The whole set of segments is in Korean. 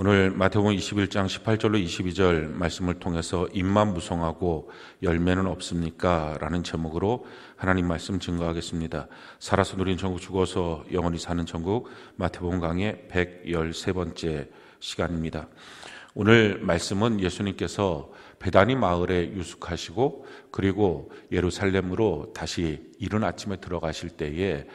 오늘 마태복음 21장 18절로 22절 말씀을 통해서 잎만 무성하고 열매는 없습니까? 라는 제목으로 하나님 말씀 증거하겠습니다. 살아서 누린 천국, 죽어서 영원히 사는 천국, 마태복음 강의 113번째 시간입니다. 오늘 말씀은 예수님께서 베다니 마을에 유숙하시고 그리고 예루살렘으로 다시 이른 아침에 들어가실 때에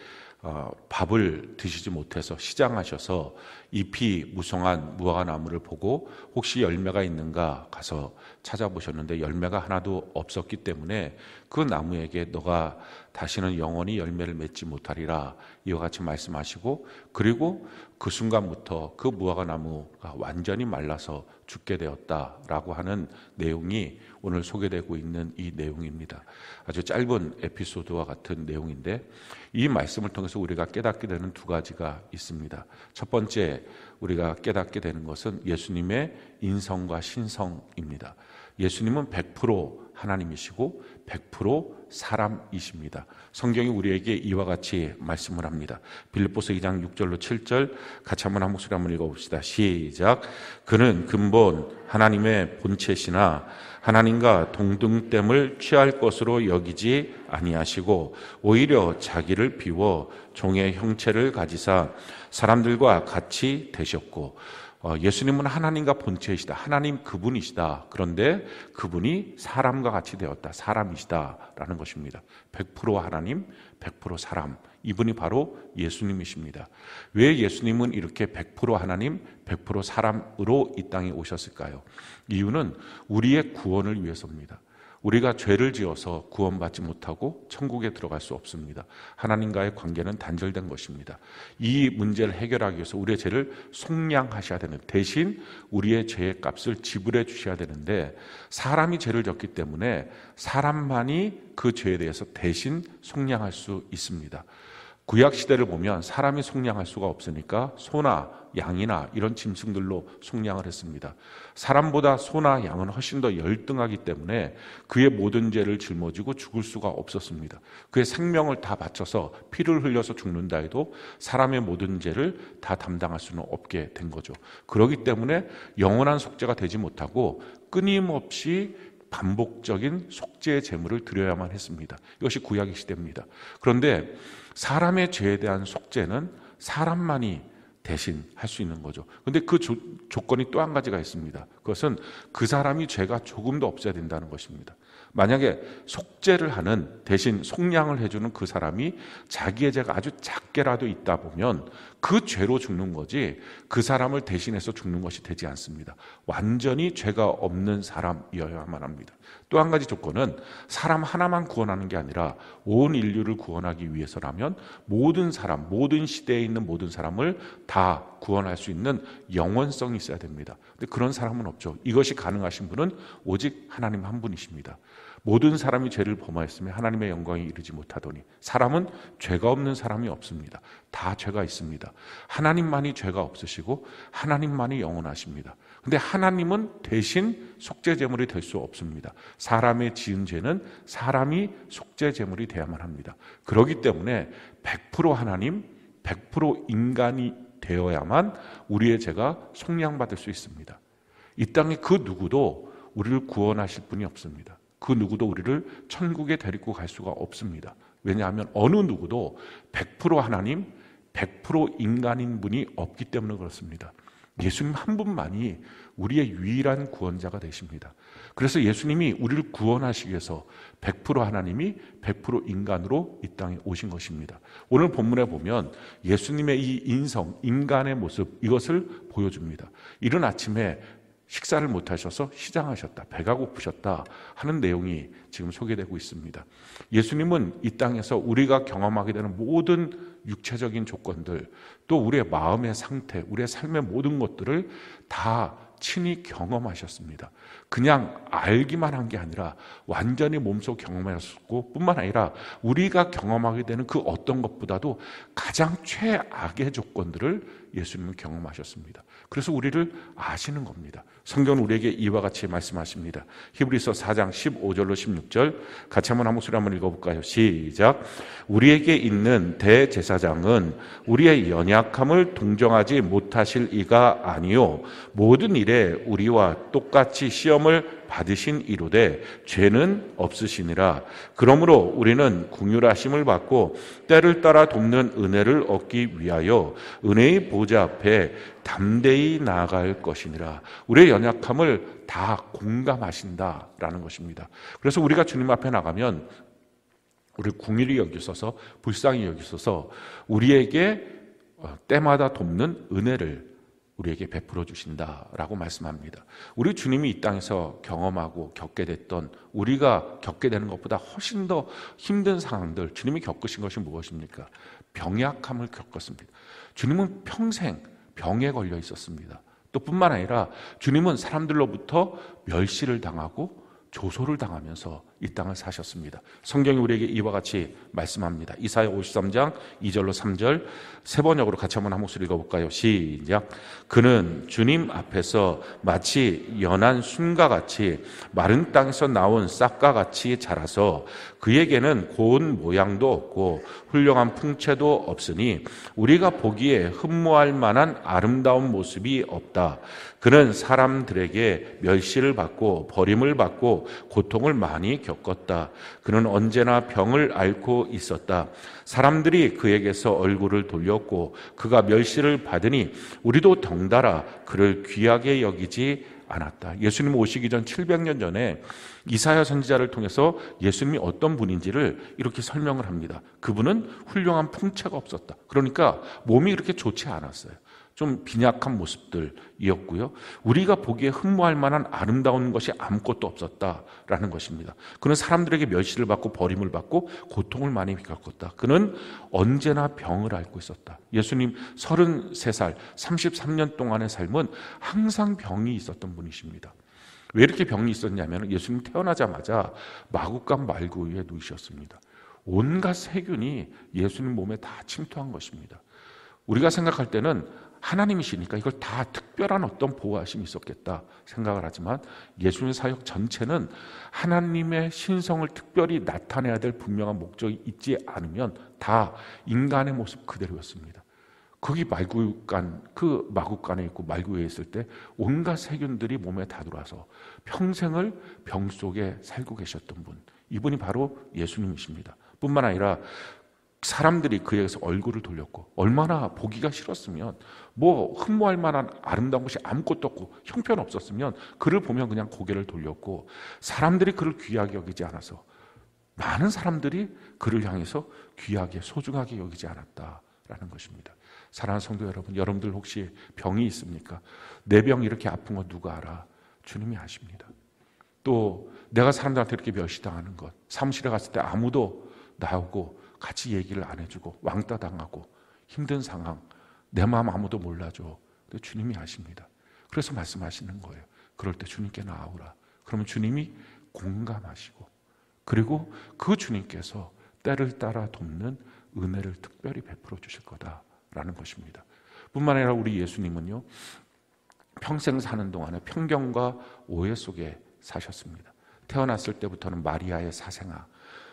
밥을 드시지 못해서 시장하셔서 잎이 무성한 무화과나무를 보고 혹시 열매가 있는가 가서 찾아보셨는데 열매가 하나도 없었기 때문에 그 나무에게 너가 다시는 영원히 열매를 맺지 못하리라 이와 같이 말씀하시고, 그리고 그 순간부터 그 무화과나무가 완전히 말라서 죽게 되었다라고 하는 내용이 오늘 소개되고 있는 이 내용입니다. 아주 짧은 에피소드와 같은 내용인데 이 말씀을 통해서 우리가 깨닫게 되는 두 가지가 있습니다. 첫 번째, 우리가 깨닫게 되는 것은 예수님의 인성과 신성입니다. 예수님은 100% 하나님이시고 100% 사람이십니다. 성경이 우리에게 이와 같이 말씀을 합니다. 빌립보서 2장 6절로 7절 같이 한번 한 목소리 한번 읽어봅시다. 시작. 그는 근본 하나님의 본체시나 하나님과 동등됨을 취할 것으로 여기지 아니하시고 오히려 자기를 비워 종의 형체를 가지사 사람들과 같이 되셨고, 예수님은 하나님과 본체이시다. 하나님 그분이시다. 그런데 그분이 사람과 같이 되었다. 사람이시다라는 것입니다. 100% 하나님, 100% 사람. 이분이 바로 예수님이십니다. 왜 예수님은 이렇게 100% 하나님, 100% 사람으로 이 땅에 오셨을까요? 이유는 우리의 구원을 위해서입니다. 우리가 죄를 지어서 구원받지 못하고 천국에 들어갈 수 없습니다. 하나님과의 관계는 단절된 것입니다. 이 문제를 해결하기 위해서 우리의 죄를 속량하셔야 되는, 대신 우리의 죄의 값을 지불해 주셔야 되는데 사람이 죄를 졌기 때문에 사람만이 그 죄에 대해서 대신 속량할 수 있습니다. 구약 시대를 보면 사람이 속량할 수가 없으니까 소나 양이나 이런 짐승들로 속량을 했습니다. 사람보다 소나 양은 훨씬 더 열등하기 때문에 그의 모든 죄를 짊어지고 죽을 수가 없었습니다. 그의 생명을 다 바쳐서 피를 흘려서 죽는다 해도 사람의 모든 죄를 다 담당할 수는 없게 된 거죠. 그렇기 때문에 영원한 속죄가 되지 못하고 끊임없이 반복적인 속죄의 제물을 드려야만 했습니다. 이것이 구약의 시대입니다. 그런데 사람의 죄에 대한 속죄는 사람만이 대신 할 수 있는 거죠. 그런데 그 조건이 또 한 가지가 있습니다. 그것은 그 사람이 죄가 조금 더 없어야 된다는 것입니다. 만약에 속죄를 하는, 대신 속량을 해주는 그 사람이 자기의 죄가 아주 작게라도 있다 보면 그 죄로 죽는 거지 그 사람을 대신해서 죽는 것이 되지 않습니다. 완전히 죄가 없는 사람이어야만 합니다. 또 한 가지 조건은 사람 하나만 구원하는 게 아니라 온 인류를 구원하기 위해서라면 모든 사람, 모든 시대에 있는 모든 사람을 다 구원할 수 있는 영원성이 있어야 됩니다. 근데 그런 사람은 없죠. 이것이 가능하신 분은 오직 하나님 한 분이십니다. 모든 사람이 죄를 범하였으며 하나님의 영광에 이르지 못하더니, 사람은 죄가 없는 사람이 없습니다. 다 죄가 있습니다. 하나님만이 죄가 없으시고 하나님만이 영원하십니다. 근데 하나님은 대신 속죄 제물이 될 수 없습니다. 사람의 지은 죄는 사람이 속죄 제물이 돼야만 합니다. 그렇기 때문에 100% 하나님, 100% 인간이 되어야만 우리의 죄가 속량받을 수 있습니다. 이 땅에 그 누구도 우리를 구원하실 분이 없습니다. 그 누구도 우리를 천국에 데리고 갈 수가 없습니다. 왜냐하면 어느 누구도 100% 하나님, 100% 인간인 분이 없기 때문에 그렇습니다. 예수님 한 분만이 우리의 유일한 구원자가 되십니다. 그래서 예수님이 우리를 구원하시기 위해서 100% 하나님이 100% 인간으로 이 땅에 오신 것입니다. 오늘 본문에 보면 예수님의 이 인성, 인간의 모습, 이것을 보여줍니다. 이른 아침에 식사를 못하셔서 시장하셨다, 배가 고프셨다 하는 내용이 지금 소개되고 있습니다. 예수님은 이 땅에서 우리가 경험하게 되는 모든 육체적인 조건들, 또 우리의 마음의 상태, 우리의 삶의 모든 것들을 다 친히 경험하셨습니다. 그냥 알기만 한 게 아니라 완전히 몸소 경험하셨고, 뿐만 아니라 우리가 경험하게 되는 그 어떤 것보다도 가장 최악의 조건들을 예수님은 경험하셨습니다. 그래서 우리를 아시는 겁니다. 성경은 우리에게 이와 같이 말씀하십니다. 히브리서 4장 15절로 16절 같이 한번 한 목소리 한번 읽어볼까요? 시작. 우리에게 있는 대제사장은 우리의 연약함을 동정하지 못하실 이가 아니요 모든 일에 우리와 똑같이 시험을 받으신 이로되 죄는 없으시니라. 그러므로 우리는 긍휼하심을 받고 때를 따라 돕는 은혜를 얻기 위하여 은혜의 보좌 앞에 담대히 나아갈 것이니라. 우리의 연약함을 다 공감하신다라는 것입니다. 그래서 우리가 주님 앞에 나가면 우리를 긍휼히 여기소서, 불쌍히 여기소서, 우리에게 때마다 돕는 은혜를 우리에게 베풀어 주신다라고 말씀합니다. 우리 주님이 이 땅에서 경험하고 겪게 됐던, 우리가 겪게 되는 것보다 훨씬 더 힘든 상황들, 주님이 겪으신 것이 무엇입니까? 병약함을 겪었습니다. 주님은 평생 병에 걸려 있었습니다. 또 뿐만 아니라 주님은 사람들로부터 멸시를 당하고 조소를 당하면서 이 땅을 사셨습니다. 성경이 우리에게 이와 같이 말씀합니다. 이사야 53장 2절로 3절 세 번역으로 같이 한번 한 목소리 읽어볼까요? 시작. 그는 주님 앞에서 마치 연한 순과 같이 마른 땅에서 나온 싹과 같이 자라서 그에게는 고운 모양도 없고 훌륭한 풍채도 없으니 우리가 보기에 흠모할 만한 아름다운 모습이 없다. 그는 사람들에게 멸시를 받고 버림을 받고 고통을 많이 겪었다. 그는 언제나 병을 앓고 있었다. 사람들이 그에게서 얼굴을 돌렸고 그가 멸시를 받으니 우리도 덩달아 그를 귀하게 여기지 않았다. 예수님 오시기 전 700년 전에 이사야 선지자를 통해서 예수님이 어떤 분인지를 이렇게 설명을 합니다. 그분은 훌륭한 풍채가 없었다. 그러니까 몸이 그렇게 좋지 않았어요. 좀 빈약한 모습들이었고요. 우리가 보기에 흠모할 만한 아름다운 것이 아무것도 없었다라는 것입니다. 그는 사람들에게 멸시를 받고 버림을 받고 고통을 많이 겪었다. 그는 언제나 병을 앓고 있었다. 예수님 33살, 33년 동안의 삶은 항상 병이 있었던 분이십니다. 왜 이렇게 병이 있었냐면 예수님 태어나자마자 마구간 말구유에 누우셨습니다. 온갖 세균이 예수님 몸에 다 침투한 것입니다. 우리가 생각할 때는 하나님이시니까 이걸 다 특별한 어떤 보호하심이 있었겠다 생각을 하지만 예수님의 사역 전체는 하나님의 신성을 특별히 나타내야 될 분명한 목적이 있지 않으면 다 인간의 모습 그대로였습니다. 거기 말구간, 그 마구간에 있고 말구에 있을 때 온갖 세균들이 몸에 다 들어와서 평생을 병 속에 살고 계셨던 분, 이분이 바로 예수님이십니다. 뿐만 아니라 사람들이 그에게서 얼굴을 돌렸고 얼마나 보기가 싫었으면, 뭐 흠모할 만한 아름다운 것이 아무것도 없고 형편없었으면 그를 보면 그냥 고개를 돌렸고, 사람들이 그를 귀하게 여기지 않아서 많은 사람들이 그를 향해서 귀하게 소중하게 여기지 않았다라는 것입니다. 사랑하는 성도 여러분, 여러분들 혹시 병이 있습니까? 내 병 이렇게 아픈 거 누가 알아? 주님이 아십니다. 또 내가 사람들한테 이렇게 멸시당하는 것, 사무실에 갔을 때 아무도 나오고 같이 얘기를 안 해주고 왕따 당하고 힘든 상황, 내 마음 아무도 몰라줘. 근데 주님이 아십니다. 그래서 말씀하시는 거예요. 그럴 때 주님께 나아오라. 그러면 주님이 공감하시고, 그리고 그 주님께서 때를 따라 돕는 은혜를 특별히 베풀어 주실 거다라는 것입니다. 뿐만 아니라 우리 예수님은요, 평생 사는 동안에 편견과 오해 속에 사셨습니다. 태어났을 때부터는 마리아의 사생아,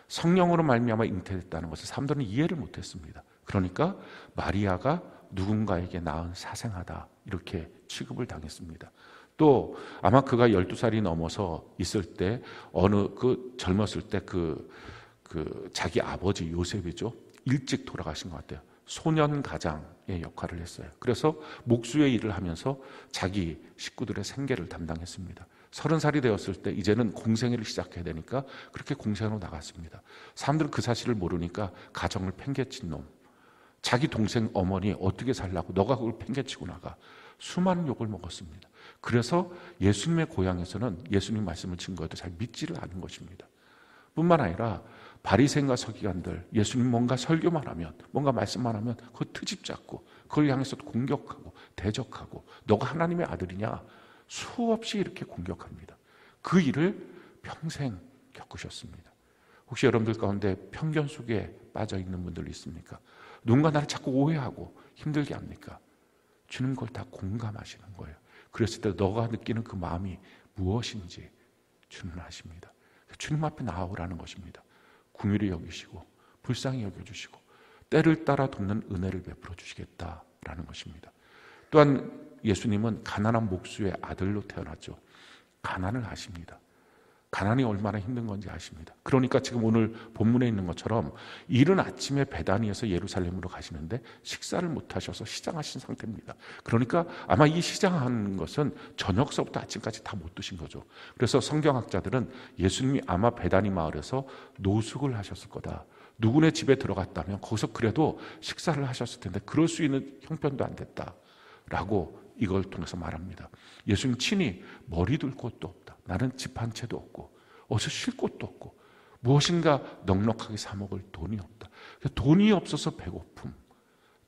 성령으로 말미암아 잉태됐다는 것을 사람들은 이해를 못했습니다. 그러니까 마리아가 누군가에게 낳은 사생아다 이렇게 취급을 당했습니다. 또 아마 그가 12살이 넘어서 있을 때 젊었을 때 자기 아버지 요셉이죠, 일찍 돌아가신 것 같아요. 소년 가장의 역할을 했어요. 그래서 목수의 일을 하면서 자기 식구들의 생계를 담당했습니다. 30살이 되었을 때 이제는 공생애를 시작해야 되니까 그렇게 공생으로 나갔습니다. 사람들은 그 사실을 모르니까 가정을 팽개친 놈, 자기 동생 어머니 어떻게 살라고 너가 그걸 팽개치고 나가, 수많은 욕을 먹었습니다. 그래서 예수님의 고향에서는 예수님 말씀을 증거해도 잘 믿지를 않은 것입니다. 뿐만 아니라 바리새인과 서기관들, 예수님 뭔가 설교만 하면, 뭔가 말씀만 하면 그거 트집 잡고 그걸 향해서 공격하고 대적하고 너가 하나님의 아들이냐 수없이 이렇게 공격합니다. 그 일을 평생 겪으셨습니다. 혹시 여러분들 가운데 편견 속에 빠져 있는 분들 있습니까? 누군가 나를 자꾸 오해하고 힘들게 합니까? 주님 그걸 다 공감하시는 거예요. 그랬을 때 너가 느끼는 그 마음이 무엇인지 주님은 아십니다. 주님 앞에 나아오라는 것입니다. 긍휼히 여기시고 불쌍히 여겨주시고 때를 따라 돕는 은혜를 베풀어 주시겠다라는 것입니다. 또한 예수님은 가난한 목수의 아들로 태어났죠. 가난을 아십니다. 가난이 얼마나 힘든 건지 아십니다. 그러니까 지금 오늘 본문에 있는 것처럼 이른 아침에 베다니에서 예루살렘으로 가시는데 식사를 못 하셔서 시장하신 상태입니다. 그러니까 아마 이 시장하는 것은 저녁서부터 아침까지 다 못 드신 거죠. 그래서 성경학자들은 예수님이 아마 베다니 마을에서 노숙을 하셨을 거다. 누구네 집에 들어갔다면 거기서 그래도 식사를 하셨을 텐데 그럴 수 있는 형편도 안 됐다라고 이걸 통해서 말합니다. 예수님 친히 머리 둘 곳도 없다. 나는 집 한 채도 없고 어디서 쉴 곳도 없고 무엇인가 넉넉하게 사 먹을 돈이 없다. 돈이 없어서 배고픔,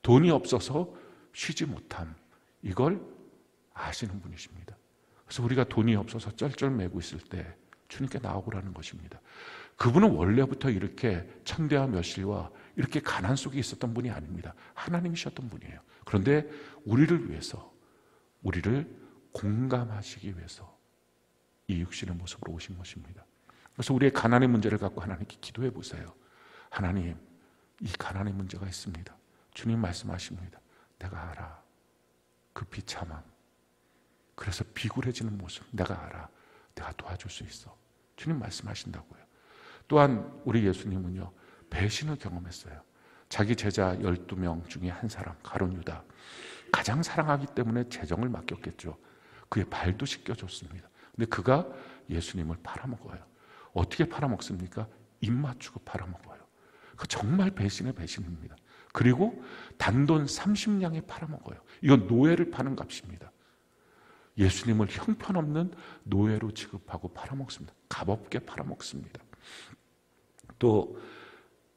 돈이 없어서 쉬지 못함, 이걸 아시는 분이십니다. 그래서 우리가 돈이 없어서 쩔쩔매고 있을 때 주님께 나오라는 것입니다. 그분은 원래부터 이렇게 천대와 멸실과 이렇게 가난 속에 있었던 분이 아닙니다. 하나님이셨던 분이에요. 그런데 우리를 위해서, 우리를 공감하시기 위해서 이 육신의 모습으로 오신 것입니다. 그래서 우리의 가난의 문제를 갖고 하나님께 기도해 보세요. 하나님, 이 가난의 문제가 있습니다. 주님 말씀하십니다. 내가 알아. 그 비참함, 그래서 비굴해지는 모습 내가 알아. 내가 도와줄 수 있어. 주님 말씀하신다고요. 또한 우리 예수님은요, 배신을 경험했어요. 자기 제자 12명 중에 한 사람 가룟 유다, 가장 사랑하기 때문에 재정을 맡겼겠죠. 그의 발도 씻겨줬습니다. 근데 그가 예수님을 팔아먹어요. 어떻게 팔아먹습니까? 입 맞추고 팔아먹어요. 그 정말 배신의 배신입니다. 그리고 단돈 30냥에 팔아먹어요. 이건 노예를 파는 값입니다. 예수님을 형편없는 노예로 취급하고 팔아먹습니다. 값없게 팔아먹습니다. 또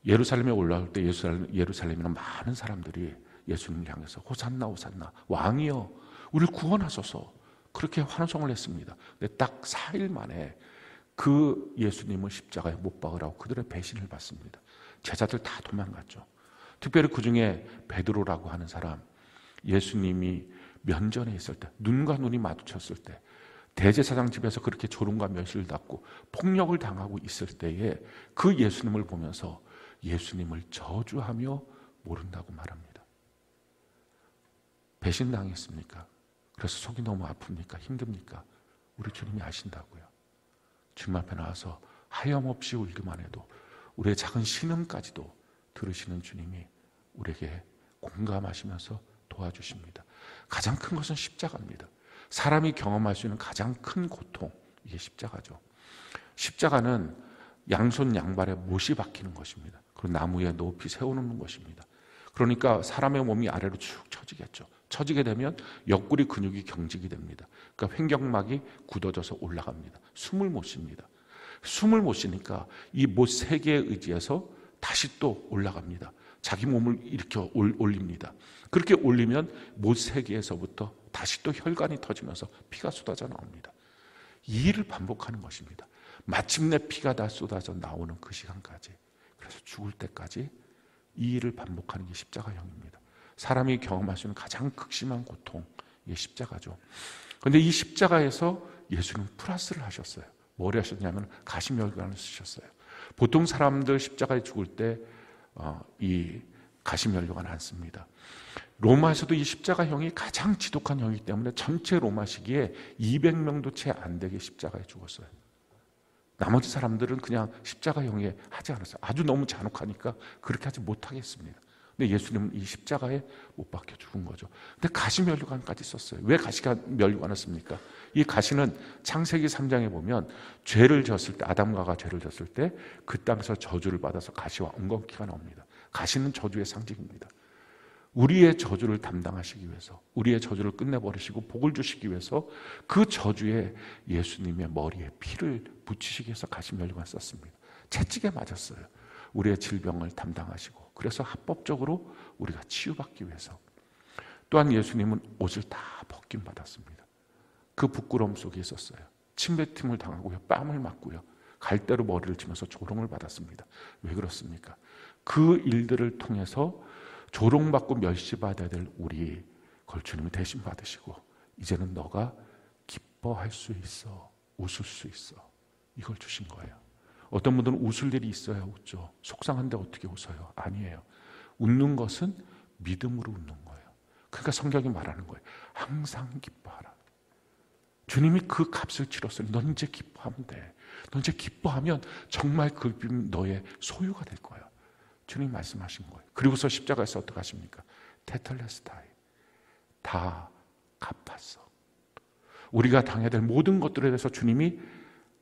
예루살렘에 올라올 때 예루살렘에는 많은 사람들이 예수님을 향해서 호산나 호산나 왕이여 우리를 구원하소서 그렇게 환호성을 했습니다. 근데 딱 4일 만에 그 예수님을 십자가에 못 박으라고 그들의 배신을 받습니다. 제자들 다 도망갔죠. 특별히 그 중에 베드로라고 하는 사람, 예수님이 면전에 있을 때, 눈과 눈이 마주쳤을 때, 대제사장 집에서 그렇게 조롱과 멸시를 받고 폭력을 당하고 있을 때에 그 예수님을 보면서 예수님을 저주하며 모른다고 말합니다. 배신당했습니까? 그래서 속이 너무 아픕니까? 힘듭니까? 우리 주님이 아신다고요. 주님 앞에 나와서 하염없이 울기만 해도 우리의 작은 신음까지도 들으시는 주님이 우리에게 공감하시면서 도와주십니다. 가장 큰 것은 십자가입니다. 사람이 경험할 수 있는 가장 큰 고통, 이게 십자가죠. 십자가는 양손 양발에 못이 박히는 것입니다. 그리고 나무에 높이 세워놓는 것입니다. 그러니까 사람의 몸이 아래로 축 처지겠죠. 처지게 되면 옆구리 근육이 경직이 됩니다. 그러니까 횡격막이 굳어져서 올라갑니다. 숨을 못 쉽니다. 숨을 못 쉬니까 이 못 세 개에 의지해서 다시 또 올라갑니다. 자기 몸을 일으켜 올립니다. 그렇게 올리면 못 세 개에서부터 다시 또 혈관이 터지면서 피가 쏟아져 나옵니다. 이 일을 반복하는 것입니다. 마침내 피가 다 쏟아져 나오는 그 시간까지, 그래서 죽을 때까지 이 일을 반복하는 게 십자가형입니다. 사람이 경험할 수 있는 가장 극심한 고통, 이게 십자가죠. 그런데 이 십자가에서 예수님은 플러스를 하셨어요. 뭘 하셨냐면 가시멸관을 쓰셨어요. 보통 사람들 십자가에 죽을 때 이 가시면류관 안 씁니다. 로마에서도 이 십자가형이 가장 지독한 형이기 때문에 전체 로마 시기에 200명도 채 안 되게 십자가에 죽었어요. 나머지 사람들은 그냥 십자가형에 하지 않았어요. 아주 너무 잔혹하니까 그렇게 하지 못하겠습니다. 근데 예수님은 이 십자가에 못 박혀 죽은 거죠. 근데 가시면류관까지 썼어요. 왜 가시면류관을 씁니까? 이 가시는 창세기 3장에 보면 죄를 졌을 때, 아담과가 죄를 졌을 때 그 땅에서 저주를 받아서 가시와 엉겅퀴가 나옵니다. 가시는 저주의 상징입니다. 우리의 저주를 담당하시기 위해서, 우리의 저주를 끝내버리시고 복을 주시기 위해서 그 저주에 예수님의 머리에 피를 묻히시기 위해서 가시면류관 썼습니다. 채찍에 맞았어요. 우리의 질병을 담당하시고, 그래서 합법적으로 우리가 치유받기 위해서. 또한 예수님은 옷을 다 벗김 받았습니다. 그 부끄러움 속에 있었어요. 침뱉음을 당하고요, 뺨을 맞고요, 갈대로 머리를 치면서 조롱을 받았습니다. 왜 그렇습니까? 그 일들을 통해서 조롱받고 멸시받아야 될 우리, 그걸 주님이 대신 받으시고 이제는 너가 기뻐할 수 있어, 웃을 수 있어, 이걸 주신 거예요. 어떤 분들은 웃을 일이 있어야 웃죠. 속상한데 어떻게 웃어요? 아니에요. 웃는 것은 믿음으로 웃는 거예요. 그러니까 성경이 말하는 거예요. 항상 기뻐하라. 주님이 그 값을 치렀어요. 넌 이제 기뻐하면 돼. 넌 이제 기뻐하면 정말 그 기쁨이 너의 소유가 될 거야. 주님이 말씀하신 거예요. 그리고서 십자가에서 어떻게 하십니까? 테텔레스타이. 다 갚았어. 우리가 당해야 될 모든 것들에 대해서 주님이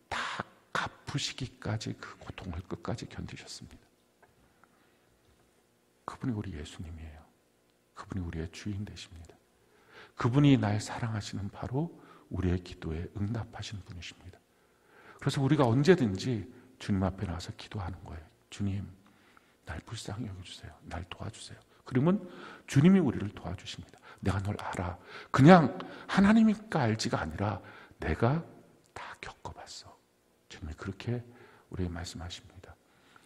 다 갚으시기까지 그 고통을 끝까지 견디셨습니다. 그분이 우리 예수님이에요. 그분이 우리의 주인 되십니다. 그분이 날 사랑하시는 바로 우리의 기도에 응답하시는 분이십니다. 그래서 우리가 언제든지 주님 앞에 나와서 기도하는 거예요. 주님, 날 불쌍히 여겨주세요. 날 도와주세요. 그러면 주님이 우리를 도와주십니다. 내가 널 알아. 그냥 하나님이니까 알지가 아니라 내가 다 겪어봤어. 주님이 그렇게 우리에게 말씀하십니다.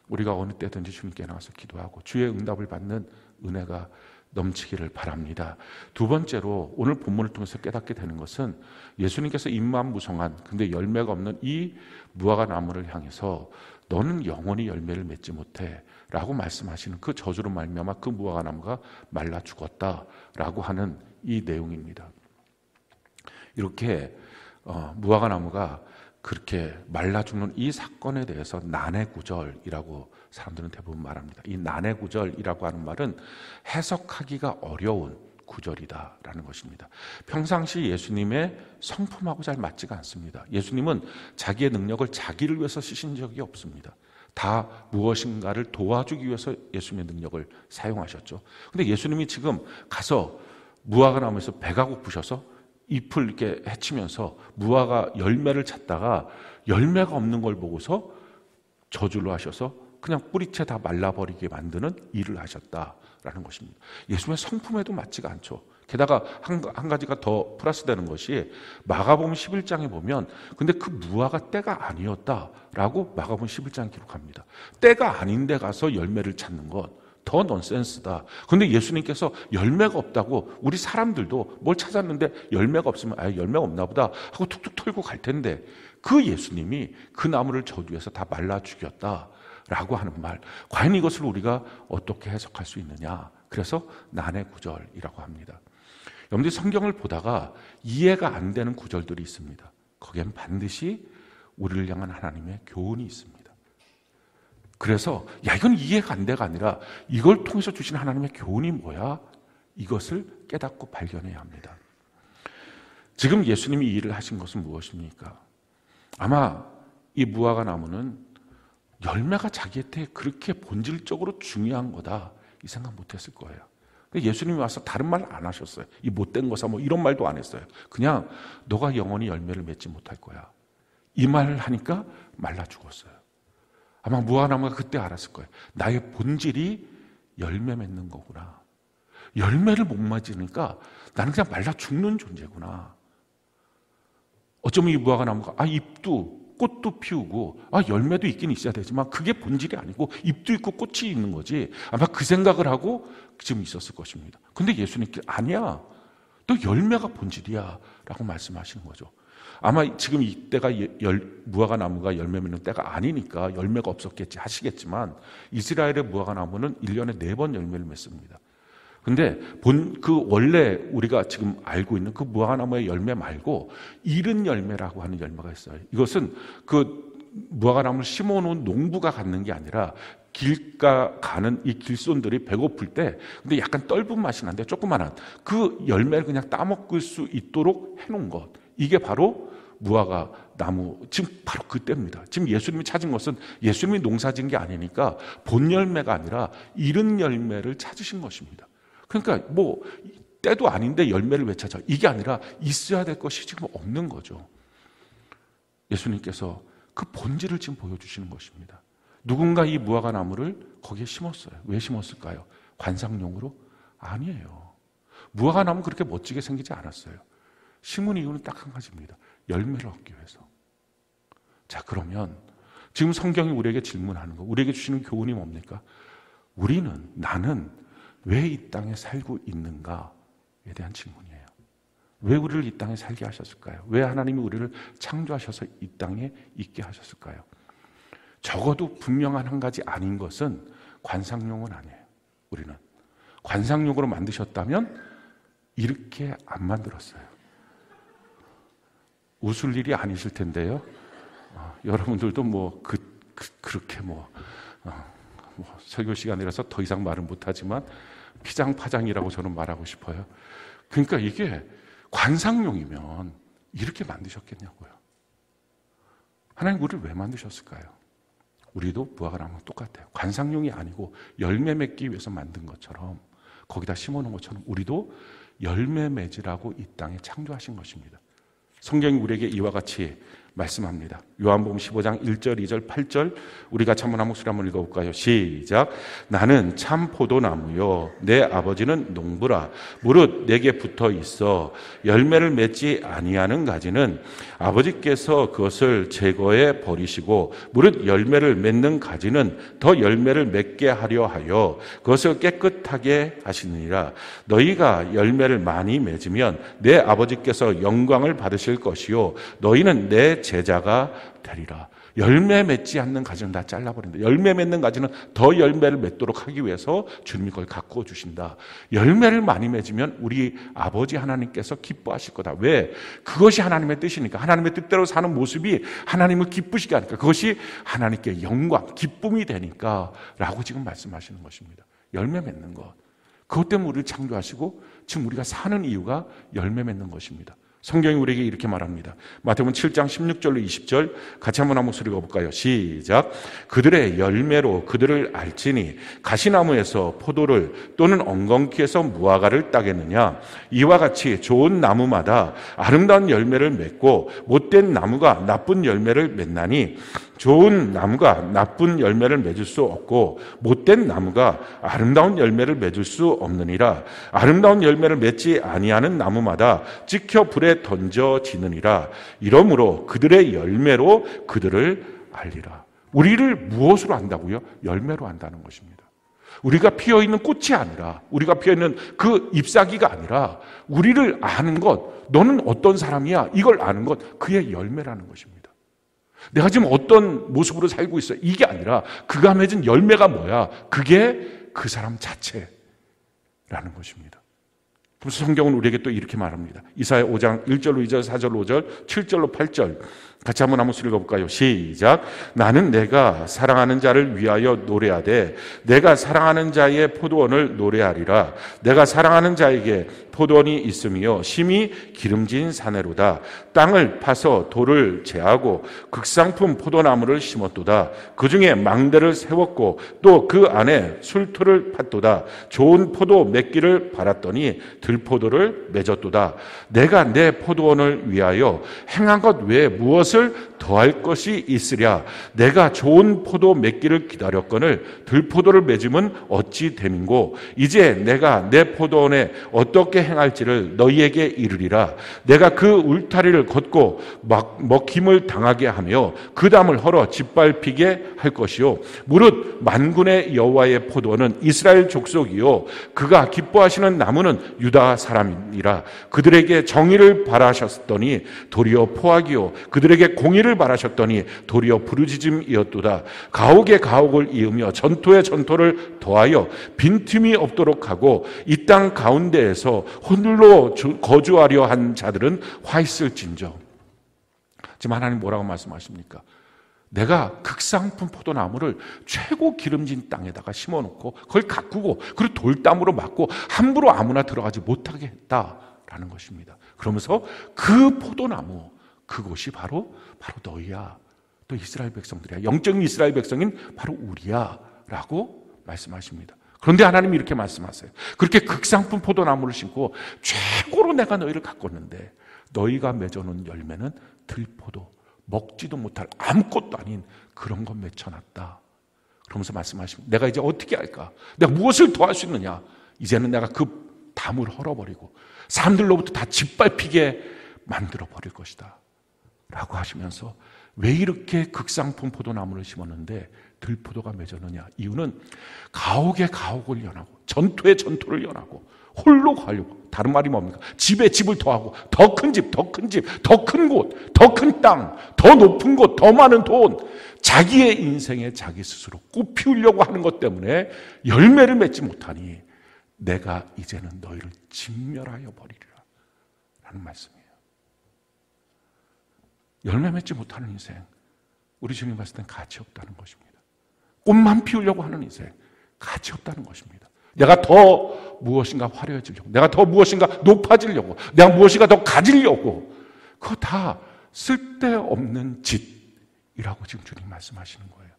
우리가 어느 때든지 주님께 나와서 기도하고 주의 응답을 받는 은혜가 넘치기를 바랍니다. 두 번째로 오늘 본문을 통해서 깨닫게 되는 것은 예수님께서 임만무성한 근데 열매가 없는 이 무화과 나무를 향해서 너는 영원히 열매를 맺지 못해 라고 말씀하시는 그 저주로 말미암아 그 무화과 나무가 말라 죽었다라고 하는 이 내용입니다. 이렇게 무화과 나무가 그렇게 말라 죽는 이 사건에 대해서 난해구절이라고 사람들은 대부분 말합니다. 이 난해구절이라고 하는 말은 해석하기가 어려운 구절이다라는 것입니다. 평상시 예수님의 성품하고 잘 맞지가 않습니다. 예수님은 자기의 능력을 자기를 위해서 쓰신 적이 없습니다. 다 무엇인가를 도와주기 위해서 예수님의 능력을 사용하셨죠. 근데 예수님이 지금 가서 무화과 나무에서 배가 고프셔서 잎을 이렇게 헤치면서 무화과 열매를 찾다가 열매가 없는 걸 보고서 저주를 하셔서 그냥 뿌리채 다 말라버리게 만드는 일을 하셨다라는 것입니다. 예수님의 성품에도 맞지가 않죠. 게다가 한 가지가 더 플러스되는 것이 마가복음 11장에 보면 근데 그 무화과 때가 아니었다라고 마가복음 11장에 기록합니다. 때가 아닌데 가서 열매를 찾는 것 더 넌센스다. 그런데 예수님께서 열매가 없다고 우리 사람들도 뭘 찾았는데 열매가 없으면 열매가 없나 보다 하고 툭툭 털고 갈 텐데 그 예수님이 그 나무를 저주해서 다 말라 죽였다라고 하는 말, 과연 이것을 우리가 어떻게 해석할 수 있느냐. 그래서 난해구절이라고 합니다. 여러분들이 성경을 보다가 이해가 안 되는 구절들이 있습니다. 거기엔 반드시 우리를 향한 하나님의 교훈이 있습니다. 그래서 이건 이해가 안 돼가 아니라 이걸 통해서 주신 하나님의 교훈이 뭐야? 이것을 깨닫고 발견해야 합니다. 지금 예수님이 이 일을 하신 것은 무엇입니까? 아마 이 무화과 나무는 열매가 자기한테 그렇게 본질적으로 중요한 거다 이 생각 못했을 거예요. 예수님이 와서 다른 말 안 하셨어요. 이 못된 거사 이런 말도 안 했어요. 그냥 너가 영원히 열매를 맺지 못할 거야. 이 말을 하니까 말라 죽었어요. 아마 무화과나무가 그때 알았을 거예요. 나의 본질이 열매 맺는 거구나. 열매를 못 맞으니까 나는 그냥 말라 죽는 존재구나. 어쩌면 이 무화과나무가 잎도 꽃도 피우고 열매도 있긴 있어야 되지만 그게 본질이 아니고 잎도 있고 꽃이 있는 거지. 아마 그 생각을 하고 지금 있었을 것입니다. 근데 예수님께 아니야. 너 열매가 본질이야 라고 말씀하시는 거죠. 아마 지금 이때가 무화과 나무가 열매 맺는 때가 아니니까 열매가 없었겠지 하시겠지만 이스라엘의 무화과 나무는 1년에 4번 열매를 맺습니다. 근데 원래 우리가 지금 알고 있는 그 무화과 나무의 열매 말고 이른 열매라고 하는 열매가 있어요. 이것은 그 무화과 나무를 심어놓은 농부가 갖는 게 아니라 길가 가는 이 길손들이 배고플 때 근데 약간 떫은 맛이 나는데 조그만한 그 열매를 그냥 따먹을 수 있도록 해놓은 것, 이게 바로 무화과 나무, 지금 바로 그때입니다. 지금 예수님이 찾은 것은 예수님이 농사진 게 아니니까 본 열매가 아니라 이른 열매를 찾으신 것입니다. 그러니까 때도 아닌데 열매를 왜 찾아? 이게 아니라 있어야 될 것이 지금 없는 거죠. 예수님께서 그 본질을 지금 보여주시는 것입니다. 누군가 이 무화과 나무를 거기에 심었어요. 왜 심었을까요? 관상용으로? 아니에요. 무화과 나무 그렇게 멋지게 생기지 않았어요. 심은 이유는 딱 한 가지입니다. 열매를 얻기 위해서. 자, 그러면 지금 성경이 우리에게 질문하는 거, 우리에게 주시는 교훈이 뭡니까? 나는 왜 이 땅에 살고 있는가? 대한 질문이에요. 왜 우리를 이 땅에 살게 하셨을까요? 왜 하나님이 우리를 창조하셔서 이 땅에 있게 하셨을까요? 적어도 분명한 한 가지 아닌 것은 관상용은 아니에요. 우리는 관상용으로 만드셨다면 이렇게 안 만들었어요. 웃을 일이 아니실 텐데요. 여러분들도 그렇게 설교 시간이라서 더 이상 말은 못하지만 피장파장이라고 저는 말하고 싶어요. 그러니까 이게 관상용이면 이렇게 만드셨겠냐고요. 하나님 우리를 왜 만드셨을까요? 우리도 무화과나무랑 똑같아요. 관상용이 아니고 열매 맺기 위해서 만든 것처럼, 거기다 심어놓은 것처럼 우리도 열매 맺으라고 이 땅에 창조하신 것입니다. 성경이 우리에게 이와 같이 말씀합니다. 요한복음 15장 1절, 2절, 8절 우리 같이 한번 한 목소리 한번 읽어볼까요? 시작. 나는 참 포도나무요 내 아버지는 농부라. 무릇 내게 붙어 있어 열매를 맺지 아니하는 가지는 아버지께서 그것을 제거해 버리시고 무릇 열매를 맺는 가지는 더 열매를 맺게 하려 하여 그것을 깨끗하게 하시느니라. 너희가 열매를 많이 맺으면 내 아버지께서 영광을 받으실 것이요 너희는 내 제자가 되리라. 열매 맺지 않는 가지는 다 잘라버린다. 열매 맺는 가지는 더 열매를 맺도록 하기 위해서 주님이 그걸 가꾸어 주신다. 열매를 많이 맺으면 우리 아버지 하나님께서 기뻐하실 거다. 왜? 그것이 하나님의 뜻이니까. 하나님의 뜻대로 사는 모습이 하나님을 기쁘시게 하니까. 그것이 하나님께 영광, 기쁨이 되니까 라고 지금 말씀하시는 것입니다. 열매 맺는 것. 그것 때문에 우리를 창조하시고 지금 우리가 사는 이유가 열매 맺는 것입니다. 성경이 우리에게 이렇게 말합니다. 마태복음 7장 16절로 20절 같이 한번 한 목소리 읽어볼까요? 시작. 그들의 열매로 그들을 알지니 가시나무에서 포도를 또는 엉겅퀴에서 무화과를 따겠느냐. 이와 같이 좋은 나무마다 아름다운 열매를 맺고 못된 나무가 나쁜 열매를 맺나니 좋은 나무가 나쁜 열매를 맺을 수 없고 못된 나무가 아름다운 열매를 맺을 수 없느니라. 아름다운 열매를 맺지 아니하는 나무마다 찍혀 불에 던져지느니라. 이러므로 그들의 열매로 그들을 알리라. 우리를 무엇으로 안다고요? 열매로 안다는 것입니다. 우리가 피어있는 꽃이 아니라, 우리가 피어있는 그 잎사귀가 아니라 우리를 아는 것, 너는 어떤 사람이야? 이걸 아는 것, 그의 열매라는 것입니다. 내가 지금 어떤 모습으로 살고 있어? 이게 아니라 그가 맺은 열매가 뭐야? 그게 그 사람 자체라는 것입니다. 그래서 성경은 우리에게 또 이렇게 말합니다. 이사야 5장 1절로 2절, 4절로 5절, 7절로 8절 같이 한번 목소리 읽어볼까요? 시작. 나는 내가 사랑하는 자를 위하여 노래하되 내가 사랑하는 자의 포도원을 노래하리라. 내가 사랑하는 자에게 포도원이 있으며 심히 기름진 사내로다. 땅을 파서 돌을 제하고 극상품 포도나무를 심었도다. 그 중에 망대를 세웠고 또 그 안에 술토를 팠도다. 좋은 포도 맺기를 바랐더니 들포도를 맺었도다. 내가 내 포도원을 위하여 행한 것 외에 무엇을 더할 것이 있으랴. 내가 좋은 포도 맺기를 기다렸거늘 들포도를 맺음은 어찌 됨인고. 이제 내가 내 포도원에 어떻게 행할지를 너희에게 이르리라. 내가 그 울타리를 걷고 먹힘을 당하게 하며 그 담을 헐어 짓밟히게 할 것이요 무릇 만군의 여호와의 포도원은 이스라엘 족속이요 그가 기뻐하시는 나무는 유다 사람이라. 그들에게 정의를 바라셨더니 도리어 포악이요 그들에게 공의를 바라셨더니 도리어 부르짖음이었도다. 가옥에 가옥을 이으며 전토에 전토를 더하여 빈틈이 없도록 하고 이 땅 가운데에서 홀로 거주하려 한 자들은 화 있을진저. 지금 하나님 뭐라고 말씀하십니까? 내가 극상품 포도나무를 최고 기름진 땅에다가 심어놓고 그걸 가꾸고 그리고 돌담으로 막고 함부로 아무나 들어가지 못하게 했다라는 것입니다. 그러면서 그 포도나무, 그곳이 바로 너희야. 또 이스라엘 백성들이야. 영적인 이스라엘 백성인 바로 우리야 라고 말씀하십니다. 그런데 하나님이 이렇게 말씀하세요. 그렇게 극상품 포도나무를 심고 최고로 내가 너희를 가꿨는데 너희가 맺어놓은 열매는 들포도, 먹지도 못할 아무것도 아닌 그런 것 맺혀놨다. 그러면서 말씀하십니다. 내가 이제 어떻게 할까? 내가 무엇을 더 할 수 있느냐? 이제는 내가 그 담을 헐어버리고 사람들로부터 다 짓밟히게 만들어버릴 것이다 라고 하시면서 왜 이렇게 극상품 포도나무를 심었는데 들포도가 맺었느냐? 이유는 가옥에 가옥을 연하고 전토에 전토를 연하고 홀로 가려고. 다른 말이 뭡니까? 집에 집을 더하고 더 큰 집, 더 큰 집, 더 큰 곳, 더 큰 땅, 더 높은 곳, 더 많은 돈. 자기의 인생에 자기 스스로 꽃 피우려고 하는 것 때문에 열매를 맺지 못하니 내가 이제는 너희를 진멸하여 버리리라 라는 말씀이에요. 열매 맺지 못하는 인생, 우리 주님 봤을 땐 가치 없다는 것입니다. 꽃만 피우려고 하는 인생, 가치 없다는 것입니다. 내가 더 무엇인가 화려해지려고, 내가 더 무엇인가 높아지려고, 내가 무엇인가 더 가지려고, 그거 다 쓸데없는 짓이라고 지금 주님 말씀하시는 거예요.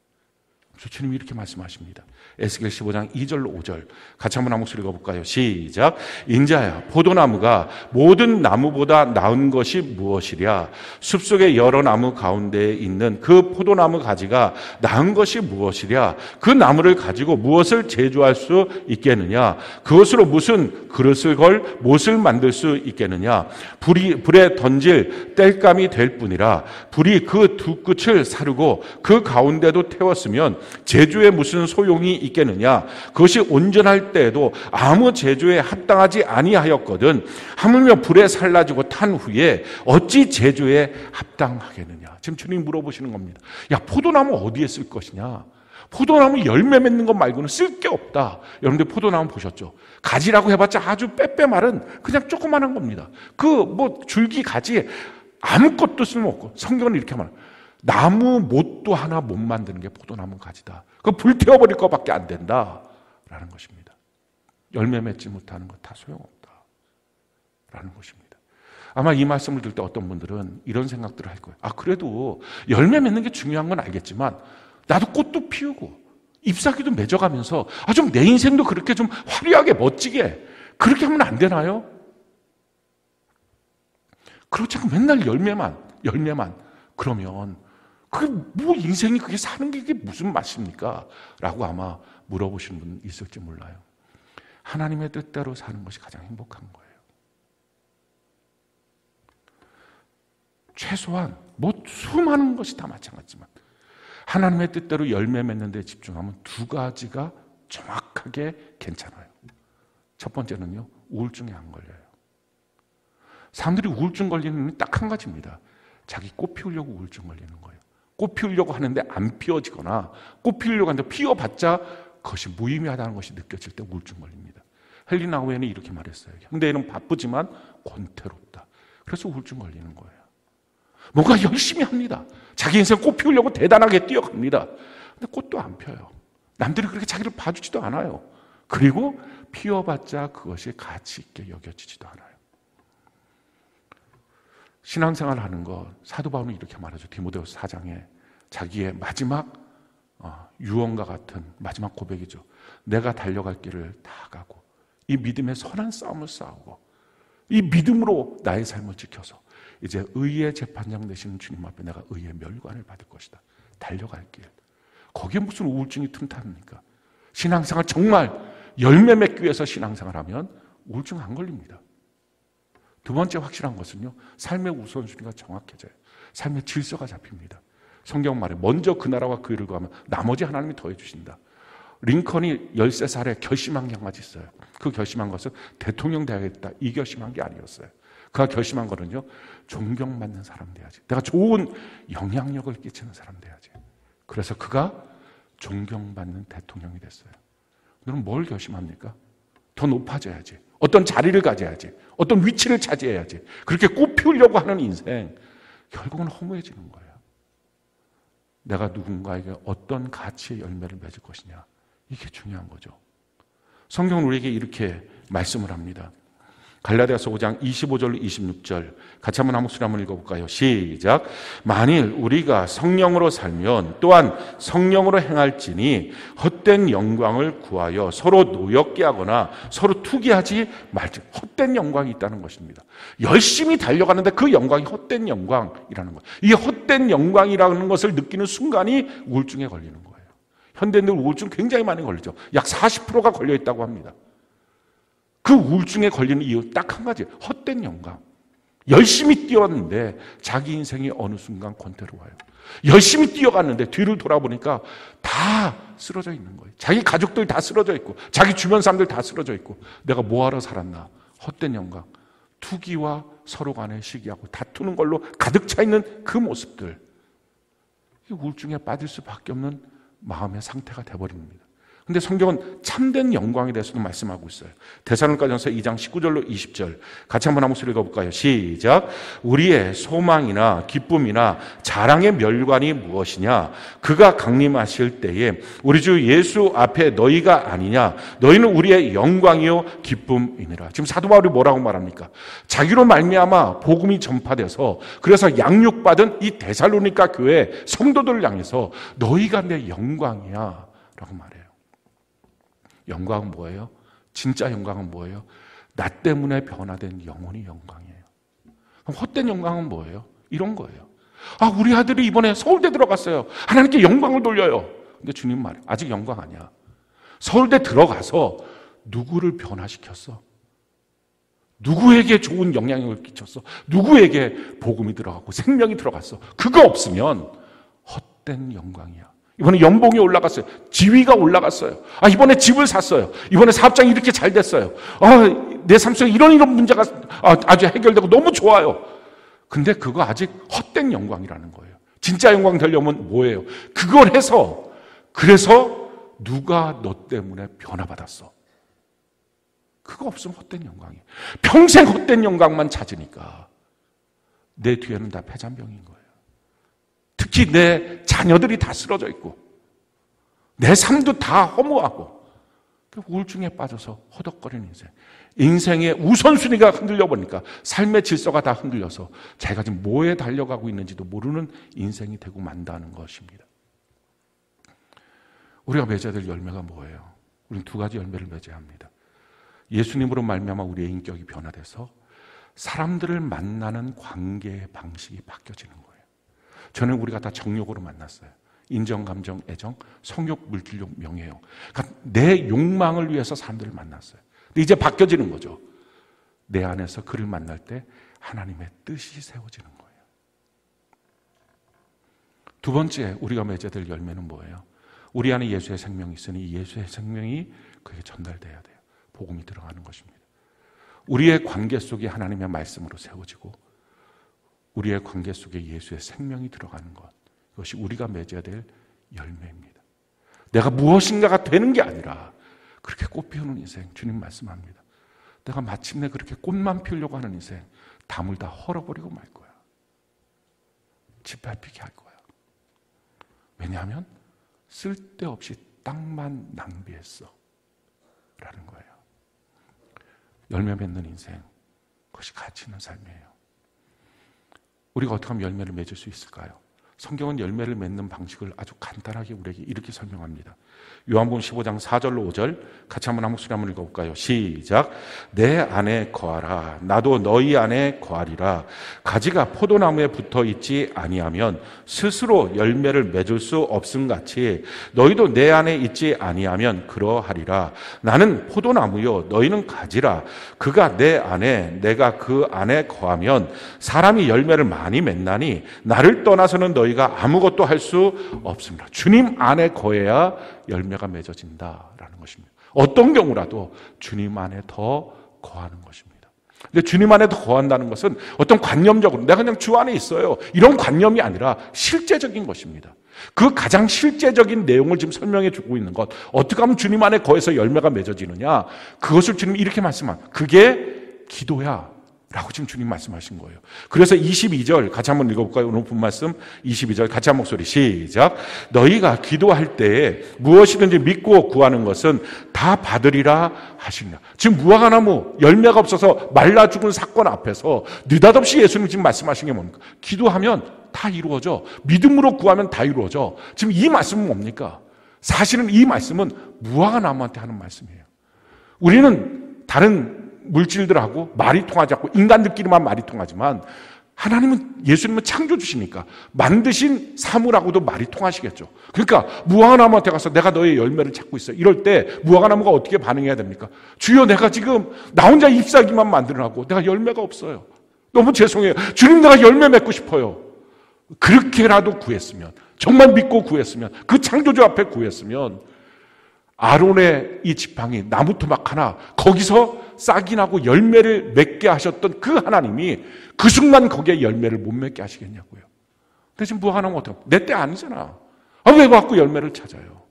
주님이 이렇게 말씀하십니다. 에스겔 15장 2절로 5절 같이 한번 한 목소리 읽어볼까요? 시작. 인자야, 포도나무가 모든 나무보다 나은 것이 무엇이랴? 숲속의 여러 나무 가운데에 있는 그 포도나무 가지가 나은 것이 무엇이랴? 그 나무를 가지고 무엇을 제조할 수 있겠느냐? 그것으로 무슨 그릇을 걸 못을 만들 수 있겠느냐? 불에 던질 땔감이 될 뿐이라. 불이 그 두 끝을 사르고 그 가운데도 태웠으면 제조에 무슨 소용이 있겠느냐? 그것이 온전할 때에도 아무 제조에 합당하지 아니하였거든. 하물며 불에 살라지고 탄 후에 어찌 제조에 합당하겠느냐? 지금 주님이 물어보시는 겁니다. 야, 포도나무 어디에 쓸 것이냐? 포도나무 열매 맺는 것 말고는 쓸 게 없다. 여러분들 포도나무 보셨죠? 가지라고 해봤자 아주 빼빼 마른 그냥 조그만한 겁니다. 줄기 가지 아무것도 쓸모없고, 성경은 이렇게 말해요. 나무 못도 하나 못 만드는 게 포도나무 가지다. 그 불태워버릴 것밖에 안 된다라는 것입니다. 열매 맺지 못하는 것 다 소용없다라는 것입니다. 아마 이 말씀을 들을 때 어떤 분들은 이런 생각들을 할 거예요. 그래도 열매 맺는 게 중요한 건 알겠지만 나도 꽃도 피우고 잎사귀도 맺어가면서 좀 내 인생도 그렇게 좀 화려하게 멋지게 그렇게 하면 안 되나요? 그렇지 않고 맨날 열매만 그러면 인생이 그게 사는 게 이게 무슨 맛입니까? 라고 아마 물어보시는 분 있을지 몰라요. 하나님의 뜻대로 사는 것이 가장 행복한 거예요. 최소한 수많은 것이 다 마찬가지지만 하나님의 뜻대로 열매 맺는 데 집중하면 두 가지가 정확하게 괜찮아요. 첫 번째는요, 우울증에 안 걸려요. 사람들이 우울증 걸리는 이유는 딱 한 가지입니다. 자기 꽃 피우려고 우울증 걸리는 거예요. 꽃 피우려고 하는데 안 피워지거나 꽃 피우려고 하는데 피워봤자 그것이 무의미하다는 것이 느껴질 때 우울증 걸립니다. 헬리나 웨인이 이렇게 말했어요. 현대인은 바쁘지만 권태롭다. 그래서 우울증 걸리는 거예요. 뭔가 열심히 합니다. 자기 인생 꽃 피우려고 대단하게 뛰어갑니다. 근데 꽃도 안 펴요. 남들이 그렇게 자기를 봐주지도 않아요. 그리고 피워봤자 그것이 가치 있게 여겨지지도 않아요. 신앙생활을 하는 것, 사도 바울은 이렇게 말하죠. 디모데후서 4장에 자기의 마지막 유언과 같은 마지막 고백이죠. 내가 달려갈 길을 다 가고 이 믿음의 선한 싸움을 싸우고 이 믿음으로 나의 삶을 지켜서 이제 의의 재판장 되시는 주님 앞에 내가 의의 멸관을 받을 것이다. 달려갈 길. 거기에 무슨 우울증이 틈탑니까? 신앙생활 정말 열매 맺기 위해서 신앙생활하면 우울증 안 걸립니다. 두 번째 확실한 것은요, 삶의 우선순위가 정확해져요. 삶의 질서가 잡힙니다. 성경 말에 먼저 그 나라와 그 일을 구하면 나머지 하나님이 더해 주신다. 링컨이 13살에 결심한 게 한 가지 있어요. 그 결심한 것은 대통령 돼야겠다. 이 결심한 게 아니었어요. 그가 결심한 거는요, 존경받는 사람 돼야지. 내가 좋은 영향력을 끼치는 사람 돼야지. 그래서 그가 존경받는 대통령이 됐어요. 오늘은 뭘 결심합니까? 더 높아져야지. 어떤 자리를 가져야지. 어떤 위치를 차지해야지. 그렇게 꽃 피우려고 하는 인생, 결국은 허무해지는 거예요. 내가 누군가에게 어떤 가치의 열매를 맺을 것이냐, 이게 중요한 거죠. 성경은 우리에게 이렇게 말씀을 합니다. 갈라디아서 5장 25절로 26절 같이 한번 목소리 한번 읽어볼까요? 시작. 만일 우리가 성령으로 살면 또한 성령으로 행할지니 헛된 영광을 구하여 서로 노엽게 하거나 서로 투기하지 말지. 헛된 영광이 있다는 것입니다. 열심히 달려가는데 그 영광이 헛된 영광이라는 것. 이 헛된 영광이라는 것을 느끼는 순간이 우울증에 걸리는 거예요. 현대인들 우울증 굉장히 많이 걸리죠. 약 40%가 걸려 있다고 합니다. 그 우울증에 걸리는 이유 딱 한 가지, 헛된 영광. 열심히 뛰었는데 자기 인생이 어느 순간 권태로워요. 열심히 뛰어갔는데 뒤를 돌아보니까 다 쓰러져 있는 거예요. 자기 가족들 다 쓰러져 있고 자기 주변 사람들 다 쓰러져 있고 내가 뭐하러 살았나. 헛된 영광, 투기와 서로 간에 시기하고 다투는 걸로 가득 차 있는 그 모습들, 우울증에 빠질 수밖에 없는 마음의 상태가 되어버린 겁니다. 근데 성경은 참된 영광에 대해서도 말씀하고 있어요. 데살로니가전서 2장 19절로 20절 같이 한번 한 목소리 읽어볼까요? 시작. 우리의 소망이나 기쁨이나 자랑의 멸관이 무엇이냐? 그가 강림하실 때에 우리 주 예수 앞에 너희가 아니냐? 너희는 우리의 영광이요 기쁨이니라. 지금 사도 바울이 뭐라고 말합니까? 자기로 말미암아 복음이 전파돼서 그래서 양육받은 이 데살로니가 교회 성도들을 향해서 너희가 내 영광이야 라고 말해요. 영광은 뭐예요? 진짜 영광은 뭐예요? 나 때문에 변화된 영혼이 영광이에요. 그럼 헛된 영광은 뭐예요? 이런 거예요. 우리 아들이 이번에 서울대 들어갔어요. 하나님께 영광을 돌려요. 근데 주님 말이에요. 아직 영광 아니야. 서울대 들어가서 누구를 변화시켰어? 누구에게 좋은 영향력을 끼쳤어? 누구에게 복음이 들어가고 생명이 들어갔어? 그거 없으면 헛된 영광이야. 이번에 연봉이 올라갔어요. 지위가 올라갔어요. 이번에 집을 샀어요. 이번에 사업장이 이렇게 잘 됐어요. 내 삶 속에 이런 문제가 아주 해결되고 너무 좋아요. 근데 그거 아직 헛된 영광이라는 거예요. 진짜 영광 되려면 뭐예요? 그걸 해서 그래서 누가 너 때문에 변화받았어. 그거 없으면 헛된 영광이에요. 평생 헛된 영광만 찾으니까 내 뒤에는 다 폐잔병인 거예요. 특히 내 자녀들이 다 쓰러져 있고 내 삶도 다 허무하고 우울증에 빠져서 허덕거리는 인생. 인생의 우선순위가 흔들려 보니까 삶의 질서가 다 흔들려서 자기가 지금 뭐에 달려가고 있는지도 모르는 인생이 되고 만다는 것입니다. 우리가 맺어야 될 열매가 뭐예요? 우리는 두 가지 열매를 맺어야 합니다. 예수님으로 말미암아 우리의 인격이 변화돼서 사람들을 만나는 관계의 방식이 바뀌어지는 거예요. 저는 우리가 다 정욕으로 만났어요. 인정, 감정, 애정, 성욕, 물질욕, 명예욕. 그러니까 내 욕망을 위해서 사람들을 만났어요. 근데 이제 바뀌어지는 거죠. 내 안에서 그를 만날 때 하나님의 뜻이 세워지는 거예요. 두 번째 우리가 맺어야 될 열매는 뭐예요? 우리 안에 예수의 생명이 있으니 예수의 생명이 그에게 전달돼야 돼요. 복음이 들어가는 것입니다. 우리의 관계 속에 하나님의 말씀으로 세워지고 우리의 관계 속에 예수의 생명이 들어가는 것, 이것이 우리가 맺어야 될 열매입니다. 내가 무엇인가가 되는 게 아니라 그렇게 꽃 피우는 인생, 주님 말씀합니다. 내가 마침내 그렇게 꽃만 피우려고 하는 인생, 담을 다 헐어버리고 말 거야. 짓밟히게 할 거야. 왜냐하면 쓸데없이 땅만 낭비했어 라는 거예요. 열매 맺는 인생, 그것이 가치 있는 삶이에요. 우리가 어떻게 하면 열매를 맺을 수 있을까요? 성경은 열매를 맺는 방식을 아주 간단하게 우리에게 이렇게 설명합니다. 요한복음 15장 4절로 5절 같이 한번 한 목소리 한번 읽어볼까요? 시작. 내 안에 거하라. 나도 너희 안에 거하리라. 가지가 포도나무에 붙어 있지 아니하면 스스로 열매를 맺을 수 없음같이 너희도 내 안에 있지 아니하면 그러하리라. 나는 포도나무요 너희는 가지라. 그가 내 안에 내가 그 안에 거하면 사람이 열매를 많이 맺나니 나를 떠나서는 너희가 아무것도 할 수 없습니다. 주님 안에 거해야 열매가 맺어진다라는 것입니다. 어떤 경우라도 주님 안에 더 거하는 것입니다. 근데 주님 안에 더 거한다는 것은 어떤 관념적으로 내가 그냥 주 안에 있어요, 이런 관념이 아니라 실제적인 것입니다. 그 가장 실제적인 내용을 지금 설명해 주고 있는 것, 어떻게 하면 주님 안에 거해서 열매가 맺어지느냐, 그것을 주님이 이렇게 말씀한, 그게 기도야 라고 지금 주님 말씀하신 거예요. 그래서 22절 같이 한번 읽어볼까요? 오늘 본 말씀 22절 같이 한 목소리 시작. 너희가 기도할 때에 무엇이든지 믿고 구하는 것은 다 받으리라 하시냐. 지금 무화과나무 열매가 없어서 말라 죽은 사건 앞에서 느닷없이 예수님 지금 말씀하신 게 뭡니까? 기도하면 다 이루어져. 믿음으로 구하면 다 이루어져. 지금 이 말씀은 뭡니까? 사실은 이 말씀은 무화과나무한테 하는 말씀이에요. 우리는 다른 물질들하고 말이 통하지 않고 인간들끼리만 말이 통하지만 하나님은, 예수님은 창조주시니까 만드신 사물하고도 말이 통하시겠죠. 그러니까 무화과나무한테 가서 내가 너의 열매를 찾고 있어, 이럴 때 무화과나무가 어떻게 반응해야 됩니까? 주여, 내가 지금 나 혼자 잎사귀만 만들어하고 내가 열매가 없어요. 너무 죄송해요. 주님, 내가 열매 맺고 싶어요. 그렇게라도 구했으면, 정말 믿고 구했으면, 그 창조주 앞에 구했으면 아론의 이 지팡이 나무 토막 하나, 거기서 싹이 나고 열매를 맺게 하셨던 그 하나님이 그 순간 거기에 열매를 못 맺게 하시겠냐고요. 근데 지금 뭐 하나면 어떡해? 내 때 아니잖아. 왜 자꾸 열매를 찾아요?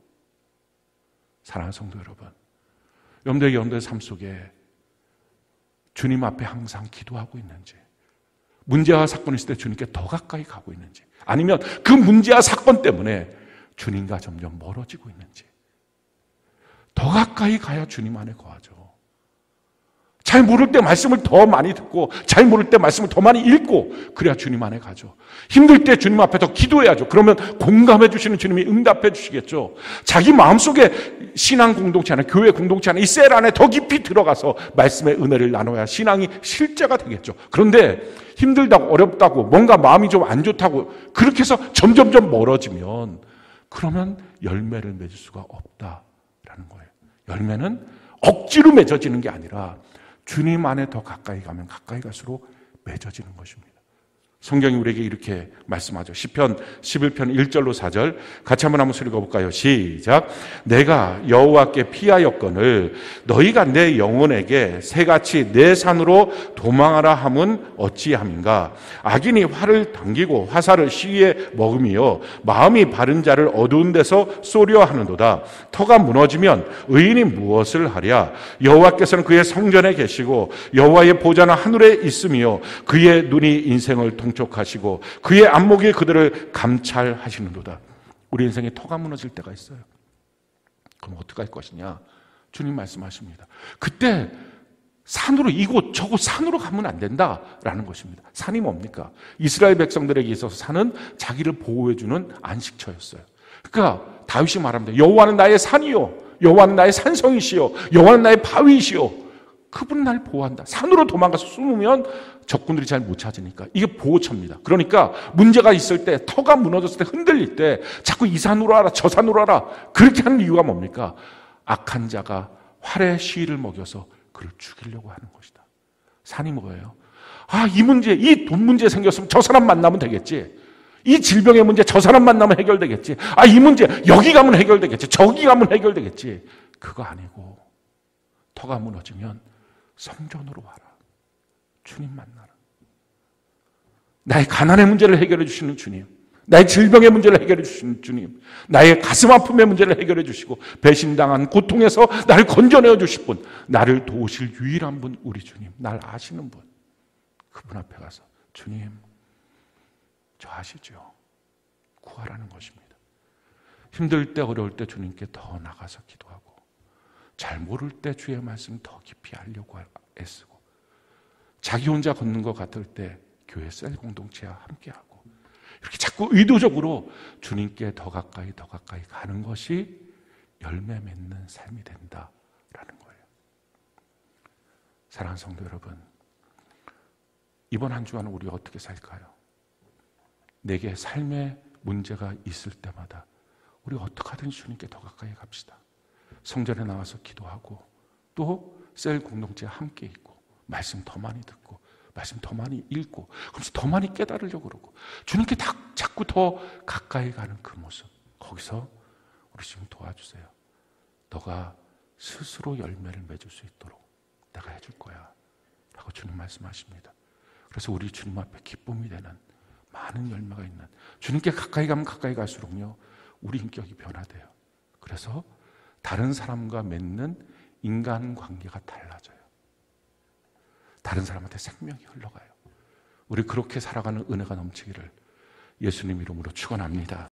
사랑하는 성도 여러분, 여러분들의 삶 속에 주님 앞에 항상 기도하고 있는지, 문제와 사건이 있을 때 주님께 더 가까이 가고 있는지, 아니면 그 문제와 사건 때문에 주님과 점점 멀어지고 있는지. 더 가까이 가야 주님 안에 거하죠. 잘 모를 때 말씀을 더 많이 듣고, 잘 모를 때 말씀을 더 많이 읽고, 그래야 주님 안에 가죠. 힘들 때 주님 앞에 더 기도해야죠. 그러면 공감해 주시는 주님이 응답해 주시겠죠. 자기 마음속에 신앙 공동체 안에, 교회 공동체 안에, 이 셀 안에 더 깊이 들어가서 말씀의 은혜를 나눠야 신앙이 실제가 되겠죠. 그런데 힘들다고, 어렵다고, 뭔가 마음이 좀 안 좋다고 그렇게 해서 점점점 멀어지면, 그러면 열매를 맺을 수가 없다라는 거예요. 열매는 억지로 맺어지는 게 아니라 주님 안에 더 가까이 가면 가까이 갈수록 맺어지는 것입니다. 성경이 우리에게 이렇게 말씀하죠. 시편 11편 1절로 4절 같이 한번 읽어볼까요? 시작. 내가 여호와께 피하였거늘 너희가 내 영혼에게 새같이 내 산으로 도망하라 함은 어찌함인가. 악인이 활을 당기고 화살을 시위에 먹으며 마음이 바른 자를 어두운 데서 쏘려 하는도다. 터가 무너지면 의인이 무엇을 하랴. 여호와께서는 그의 성전에 계시고 여호와의 보좌는 하늘에 있으며 그의 눈이 인생을 통촉하시고 그의 안목이 그들을 감찰하시는도다. 우리 인생에 터가 무너질 때가 있어요. 그럼 어떻게 할 것이냐? 주님 말씀하십니다. 그때 산으로, 이곳 저곳 산으로 가면 안 된다라는 것입니다. 산이 뭡니까? 이스라엘 백성들에게 있어서 산은 자기를 보호해주는 안식처였어요. 그러니까 다윗이 말합니다. 여호와는 나의 산이요, 여호와는 나의 산성이시요, 여호와는 나의 바위이시요. 그분은 날 보호한다. 산으로 도망가서 숨으면 적군들이 잘 못 찾으니까 이게 보호처입니다. 그러니까 문제가 있을 때, 터가 무너졌을 때, 흔들릴 때 자꾸 이 산으로 하라, 저 산으로 하라, 그렇게 하는 이유가 뭡니까? 악한 자가 활의 시위를 먹여서 그를 죽이려고 하는 것이다. 산이 뭐예요? 이 문제, 이 돈 문제 생겼으면 저 사람 만나면 되겠지. 이 질병의 문제 저 사람 만나면 해결되겠지. 이 문제 여기 가면 해결되겠지. 저기 가면 해결되겠지. 그거 아니고 터가 무너지면 성전으로 와라. 주님 만나라. 나의 가난의 문제를 해결해 주시는 주님, 나의 질병의 문제를 해결해 주시는 주님, 나의 가슴 아픔의 문제를 해결해 주시고 배신당한 고통에서 나를 건져내어 주실 분, 나를 도우실 유일한 분, 우리 주님, 날 아시는 분, 그분 앞에 가서 주님, 저 아시죠? 구하라는 것입니다. 힘들 때, 어려울 때 주님께 더 나가서 기도하고, 잘 모를 때 주의 말씀 더 깊이 알려고 애쓰고, 자기 혼자 걷는 것 같을 때 교회 셀 공동체와 함께하고, 이렇게 자꾸 의도적으로 주님께 더 가까이 가는 것이 열매 맺는 삶이 된다라는 거예요. 사랑하는 성도 여러분, 이번 한 주간은 우리가 어떻게 살까요? 내게 삶의 문제가 있을 때마다 우리가 어떻게 하든지 주님께 더 가까이 갑시다. 성전에 나와서 기도하고, 또 셀 공동체와 함께 있고, 말씀 더 많이 듣고, 말씀 더 많이 읽고, 그러면서 더 많이 깨달으려고 그러고, 주님께 자꾸 더 가까이 가는 그 모습, 거기서 우리 지금 도와주세요. 너가 스스로 열매를 맺을 수 있도록 내가 해줄 거야 라고 주님 말씀하십니다. 그래서 우리 주님 앞에 기쁨이 되는 많은 열매가 있는, 주님께 가까이 가면 가까이 갈수록요 우리 인격이 변화돼요. 그래서 다른 사람과 맺는 인간관계가 달라져요. 다른 사람한테 생명이 흘러가요. 우리 그렇게 살아가는 은혜가 넘치기를 예수님 이름으로 축원합니다.